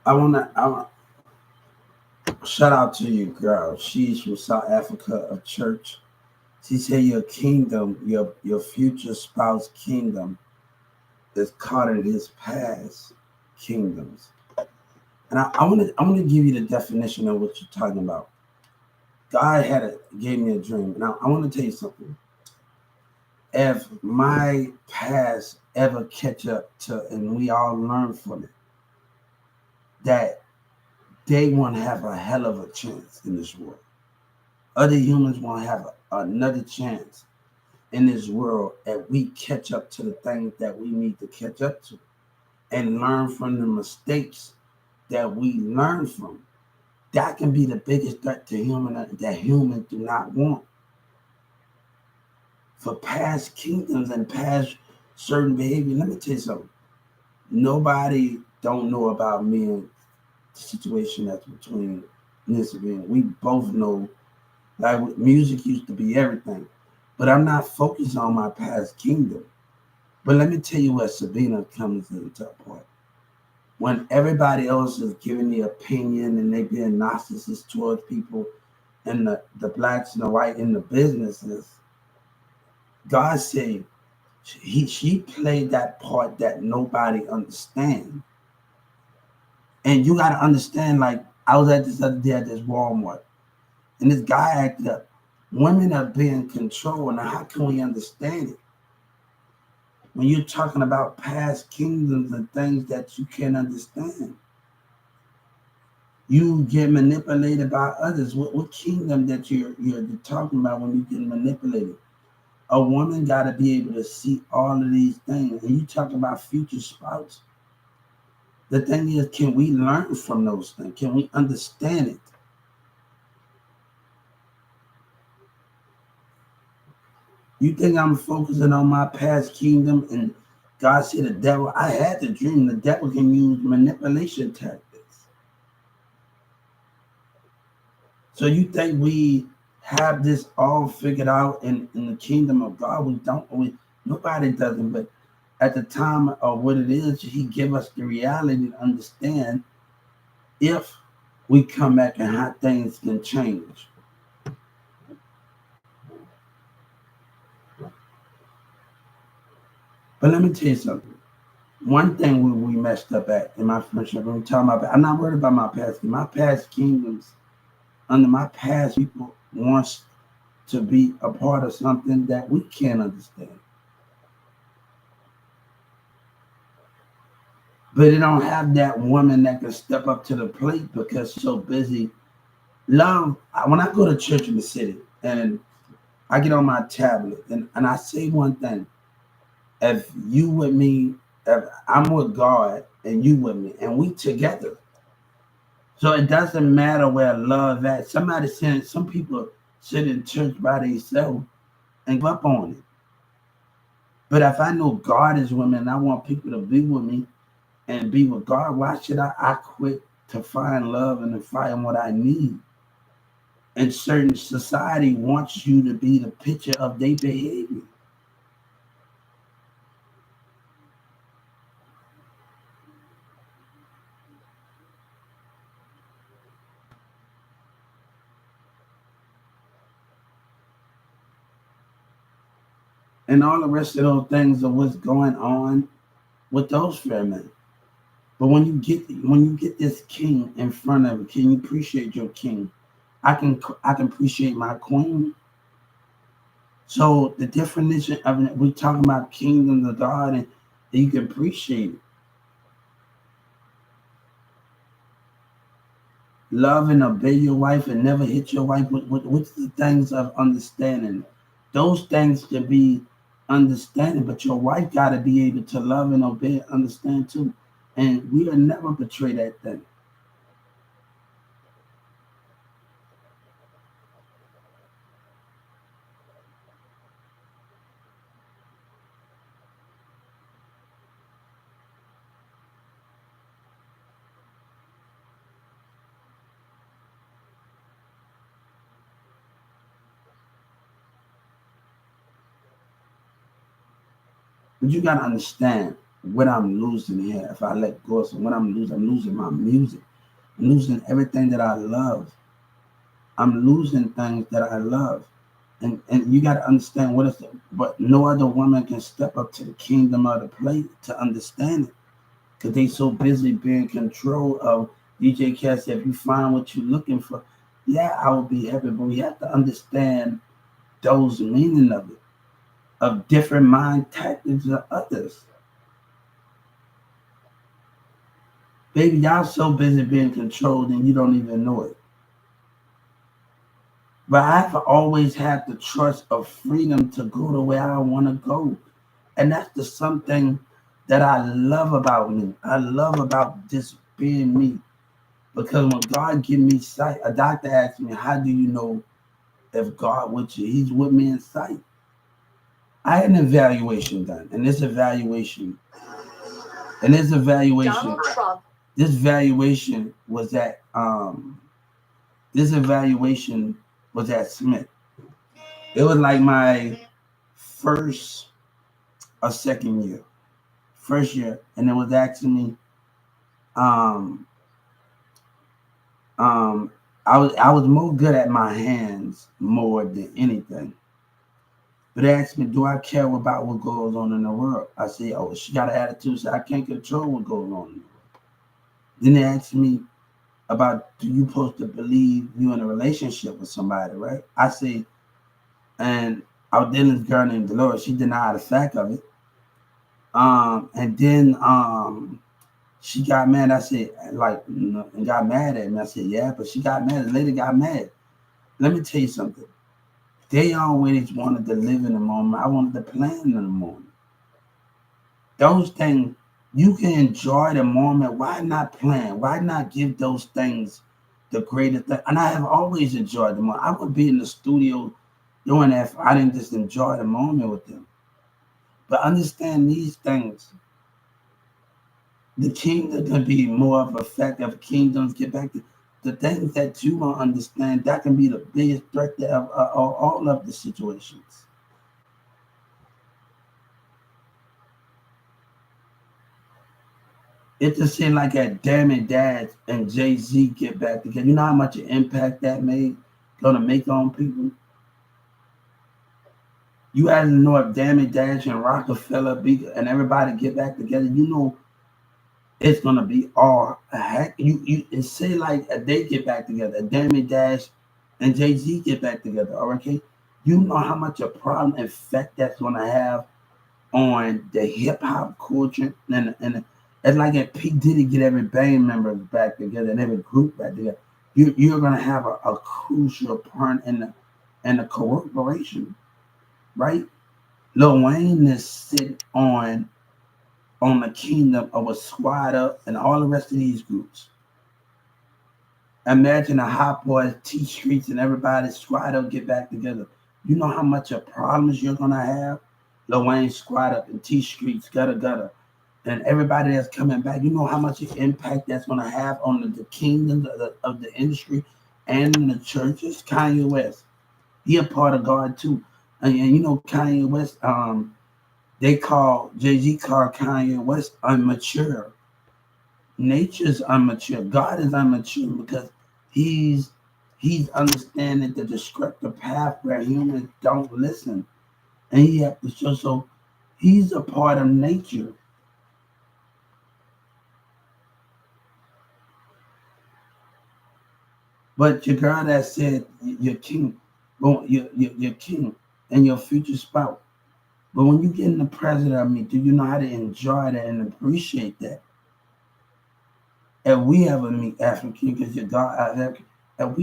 I want shout out to you, girl. She's from South Africa, a church. She said your kingdom, your future spouse kingdom is caught in his past kingdoms. And I want to give you the definition of what you're talking about. God gave me a dream. Now I want to tell you something. If my past ever catch up to, and we all learn from it, that they won't have a hell of a chance in this world. Other humans won't have another chance in this world if we catch up to the things that we need to catch up to and learn from the mistakes that we learn from. That can be the biggest threat to human that humans do not want. For past kingdoms and past certain behavior, let me tell you something. Nobody don't know about me and the situation that's between me and Sabrina. We both know, like, music used to be everything. But I'm not focused on my past kingdom. But let me tell you what Sabina comes into play. When everybody else is giving the opinion and they being narcissists towards people and the blacks and the white in the businesses, God said she played that part that nobody understands. And you gotta understand, like I was at this other day at this Walmart and this guy acted up. Women are being controlled. Now how can we understand it? When you're talking about past kingdoms and things that you can't understand. You get manipulated by others. What kingdom that you're talking about when you get manipulated? A woman got to be able to see all of these things. And you talk about future spouse. The thing is, can we learn from those things? Can we understand it? You think I'm focusing on my past kingdom and God said the devil, I had the dream, the devil can use manipulation tactics. So you think we have this all figured out in the kingdom of God? We don't. Nobody doesn't. But at the time of what it is, He give us the reality to understand if we come back and how things can change. But let me tell you something. One thing we messed up at in my friendship, when we talking about, I'm not worried about my past. My past kingdoms, under my past people wants to be a part of something that we can't understand. But it don't have that woman that can step up to the plate because she's so busy. Love, when I go to church in the city and I get on my tablet and I say one thing, if you with me, if I'm with God and you with me and we together. So it doesn't matter where love at. Somebody said some people sit in church by themselves and give up on it. But if I know God is with me and I want people to be with me and be with God, why should I quit to find love and to find what I need? And certain society wants you to be the picture of their behavior. And all the rest of those things of what's going on with those family. But when you get this king in front of you, can you appreciate your king? I can appreciate my queen. So the definition of it, we talking about kingdom of God and you can appreciate it. Love and obey your wife and never hit your wife. What's the things of understanding? Those things can be understanding, but your wife got to be able to love and obey and understand too. And we'll never betray that thing. But you got to understand. what I'm losing here if I let go. So what I'm losing my music. I'm losing everything that I love. I'm losing things that I love. And you got to understand what is it. But no other woman can step up to the kingdom of the plate to understand it. Because they so busy being in control of DJ Cassie. If you find what you're looking for, yeah, I will be happy. But we have to understand those meaning of it, of different mind tactics of others. Baby, y'all so busy being controlled and you don't even know it. But I've always had the trust of freedom to go the way I want to go. And that's the something that I love about me. I love about just being me. Because when God give me sight, a doctor asked me, how do you know if God with you? He's with me in sight. I had an evaluation done, and this evaluation, this valuation was at this evaluation was at Smith. It was like my first or second year, first year, and it was asking me, um, um, I was more good at my hands more than anything. But they asked me, do I care about what goes on in the world? I say, oh, she got an attitude, so I can't control what goes on in the world. Then they asked me about, do you supposed to believe you in a relationship with somebody, right? I say, and I was dealing with this girl named Dolores. She denied the fact of it. And then she got mad. I said, like, and got mad at me. I said, yeah, but she got mad. The lady got mad. Let me tell you something. They always wanted to live in the moment. I wanted to plan in the moment. Those things, you can enjoy the moment. Why not plan? Why not give those things the greatest thing? And I have always enjoyed the moment. I would be in the studio doing that if I didn't just enjoy the moment with them. But understand these things. The kingdom can be more of effective. Kingdoms get back to the things that you don't understand. That can be the biggest threat of all of the situations. It just seemed like that Damn It Dad and Jay-Z get back together. You know how much an impact that made gonna make on people? You guys know if Damn It Dash and Rockefeller and everybody get back together, you know it's gonna be all heck. You say like they get back together, Damn It Dash and Jay-Z get back together, okay? You know how much a problem effect that's gonna have on the hip hop culture and it's like if P Diddy get every band member back together and every group back together, you're gonna have a crucial part in the corporation, right? Lil Wayne is sitting on the kingdom of a squad up and all the rest of these groups. Imagine the Hot Boys, T Streets, and everybody squad up get back together. You know how much of problems you're gonna have? Lil Wayne squad up and T Streets, gutter gutter, and everybody that's coming back. You know how much impact that's gonna have on the kingdom of the industry and the churches. Kanye West, he a part of God too, and you know Kanye West. They call Jay-Z called Kanye West immature. Nature's immature. God is immature because he's he's understanding the destructive path where humans don't listen. And he has to show so he's a part of nature. But your girl that said your king, well, your king and your future spouse. But when you get in the presence of me, do you know how to enjoy that and appreciate that? And we ever meet African because your God, if we